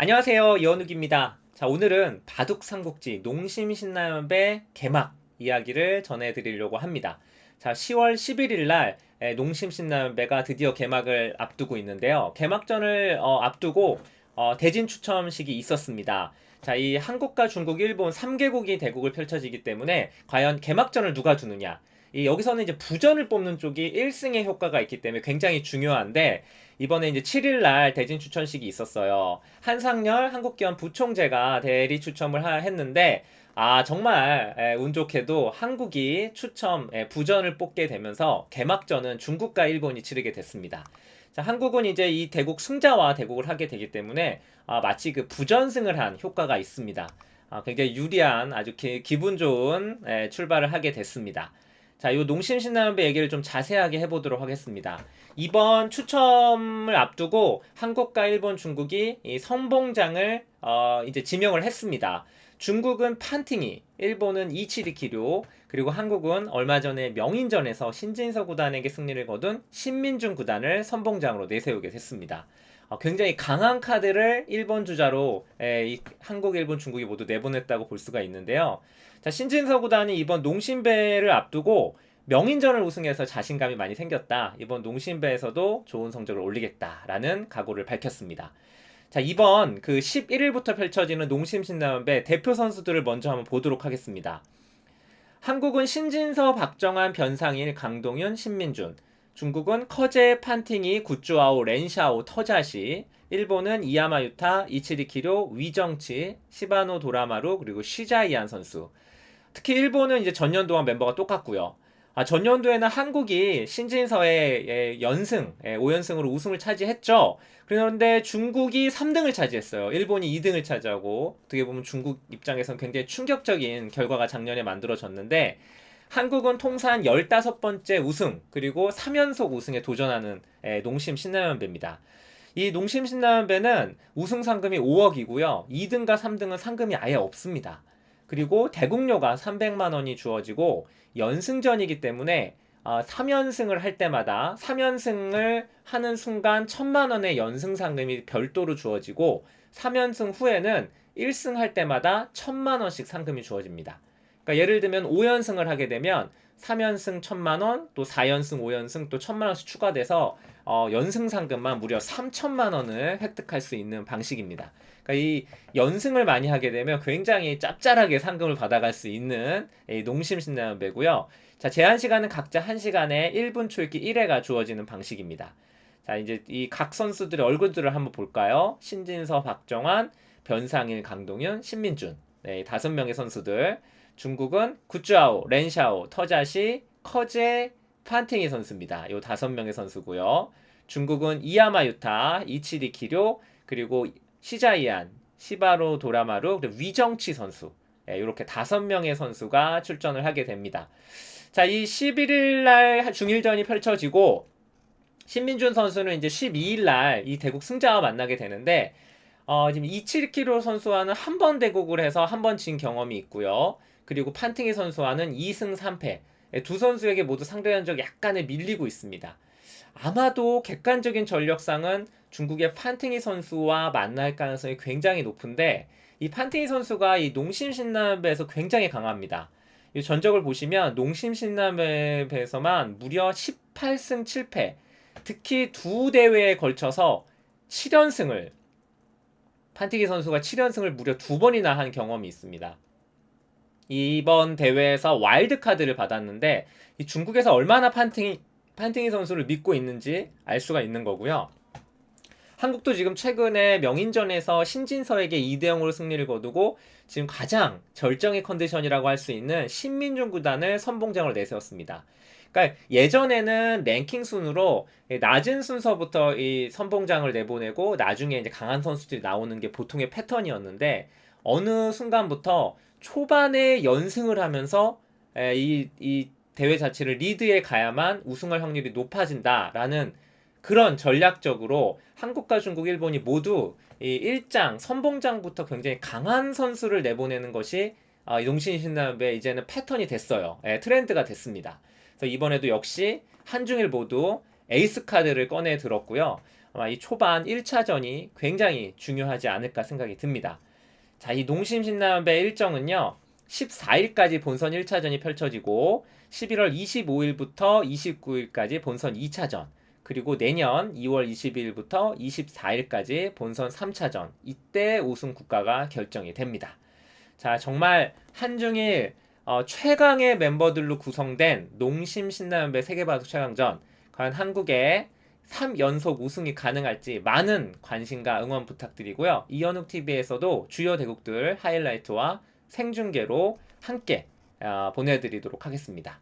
안녕하세요. 이원욱입니다. 자, 오늘은 바둑 삼국지 농심신라면배 개막 이야기를 전해드리려고 합니다. 자, 10월 11일 날 농심신라면배가 드디어 개막을 앞두고 있는데요. 개막전을 앞두고 대진 추첨식이 있었습니다. 자, 이 한국과 중국, 일본 3개국이 대국을 펼쳐지기 때문에 과연 개막전을 누가 두느냐? 여기서는 이제 부전을 뽑는 쪽이 1승의 효과가 있기 때문에 굉장히 중요한데 이번에 이제 7일 날 대진 추천식이 있었어요. 한상열 한국기원 부총재가 대리 추첨을 했는데 정말 운 좋게도 한국이 부전을 뽑게 되면서 개막전은 중국과 일본이 치르게 됐습니다. 자, 한국은 이제 이 대국 승자와 대국을 하게 되기 때문에 마치 그 부전승을 한 효과가 있습니다. 굉장히 유리한 아주 기분 좋은 출발을 하게 됐습니다. 자, 요 농심신라면배 얘기를 좀 자세하게 해보도록 하겠습니다. 이번 추첨을 앞두고 한국과 일본, 중국이 이 선봉장을 이제 지명을 했습니다. 중국은 판팅이, 일본은 이치리키료, 그리고 한국은 얼마 전에 명인전에서 신진서 구단에게 승리를 거둔 신민중 구단을 선봉장으로 내세우게 됐습니다. 굉장히 강한 카드를 일본 주자로 한국, 일본, 중국이 모두 내보냈다고 볼 수가 있는데요. 자, 신진서 구단이 이번 농심배를 앞두고 명인전을 우승해서 자신감이 많이 생겼다. 이번 농심배에서도 좋은 성적을 올리겠다라는 각오를 밝혔습니다. 자, 이번 그 11일부터 펼쳐지는 농심신라면배 대표 선수들을 먼저 한번 보도록 하겠습니다. 한국은 신진서, 박정환, 변상일, 강동윤, 신민준. 중국은 커제, 판팅이, 구쭈아오, 렌샤오, 터자시. 일본은 이야마유타, 이치리키료, 위정치, 시바노 도라마루, 그리고 시자이안 선수. 특히 일본은 이제 전년도와 멤버가 똑같고요. 전년도에는 한국이 신진서의 연승, 5연승으로 우승을 차지했죠. 그런데 중국이 3등을 차지했어요. 일본이 2등을 차지하고 어떻게 보면 중국 입장에서는 굉장히 충격적인 결과가 작년에 만들어졌는데 한국은 통산 15번째 우승 그리고 3연속 우승에 도전하는 농심 신라면배입니다. 이 농심 신라면배는 우승 상금이 5억이고요. 2등과 3등은 상금이 아예 없습니다. 그리고 대국료가 300만 원이 주어지고 연승전이기 때문에 3연승을 할 때마다 3연승을 하는 순간 1000만 원의 연승 상금이 별도로 주어지고 3연승 후에는 1승 할 때마다 1000만 원씩 상금이 주어집니다. 그러니까 예를 들면 5연승을 하게 되면 3연승 1000만 원, 또 4연승, 5연승 또 1000만 원씩 추가돼서 연승 상금만 무려 3000만 원을 획득할 수 있는 방식입니다. 그러니까 이 연승을 많이 하게 되면 굉장히 짭짤하게 상금을 받아갈 수 있는 농심신라면배고요. 자, 제한 시간은 각자 1시간에 1분 초읽기 1회가 주어지는 방식입니다. 자, 이제 이 각 선수들의 얼굴들을 한번 볼까요? 신진서, 박정환, 변상일, 강동윤, 신민준. 네, 5명의 선수들. 중국은 구쭈아오, 렌샤오, 터자시, 커제, 판팅이 선수입니다. 요 5명의 선수고요. 중국은 이야마유타, 이치리키료, 그리고 시자이안, 시바로 도라마루, 그리고 위정치 선수. 이렇게 5명의 선수가 출전을 하게 됩니다. 자, 이 11일 날 중일전이 펼쳐지고 신민준 선수는 이제 12일 날 이 대국 승자와 만나게 되는데 지금 이치리키로 선수와는 한 번 대국을 해서 한 번 진 경험이 있고요. 그리고 판팅이 선수와는 2승 3패. 두 선수에게 모두 상대 전적 약간의 밀리고 있습니다. 아마도 객관적인 전력상은 중국의 판팅이 선수와 만날 가능성이 굉장히 높은데 이 판팅이 선수가 이 농심신라면배에서 굉장히 강합니다. 이 전적을 보시면 농심신라면배에서만 무려 18승 7패, 특히 두 대회에 걸쳐서 7연승을 판티기 선수가 7연승을 무려 2번이나 한 경험이 있습니다. 이번 대회에서 와일드카드를 받았는데 이 중국에서 얼마나 판팅이 선수를 믿고 있는지 알 수가 있는 거고요. 한국도 지금 최근에 명인전에서 신진서에게 2대0으로 승리를 거두고 지금 가장 절정의 컨디션이라고 할 수 있는 신민중 구단을 선봉장으로 내세웠습니다. 그러니까 예전에는 랭킹 순으로 낮은 순서부터 이 선봉장을 내보내고 나중에 이제 강한 선수들이 나오는 게 보통의 패턴이었는데 어느 순간부터 초반에 연승을 하면서 이 대회 자체를 리드에 가야만 우승할 확률이 높아진다라는 그런 전략적으로 한국과 중국, 일본이 모두 이 1장, 선봉장부터 굉장히 강한 선수를 내보내는 것이 농심신라면배 이제는 패턴이 됐어요. 트렌드가 됐습니다. 그래서 이번에도 역시 한중일 모두 에이스 카드를 꺼내 들었고요. 아마 이 초반 1차전이 굉장히 중요하지 않을까 생각이 듭니다. 자, 이 농심 신라면배 일정은요. 14일까지 본선 1차전이 펼쳐지고 11월 25일부터 29일까지 본선 2차전, 그리고 내년 2월 20일부터 24일까지 본선 3차전, 이때 우승 국가가 결정이 됩니다. 자, 정말 한중일 최강의 멤버들로 구성된 농심 신라면배 세계바둑 최강전, 과연 한국의 3연속 우승이 가능할지 많은 관심과 응원 부탁드리고요. 이현욱TV에서도 주요 대국들 하이라이트와 생중계로 함께 보내드리도록 하겠습니다.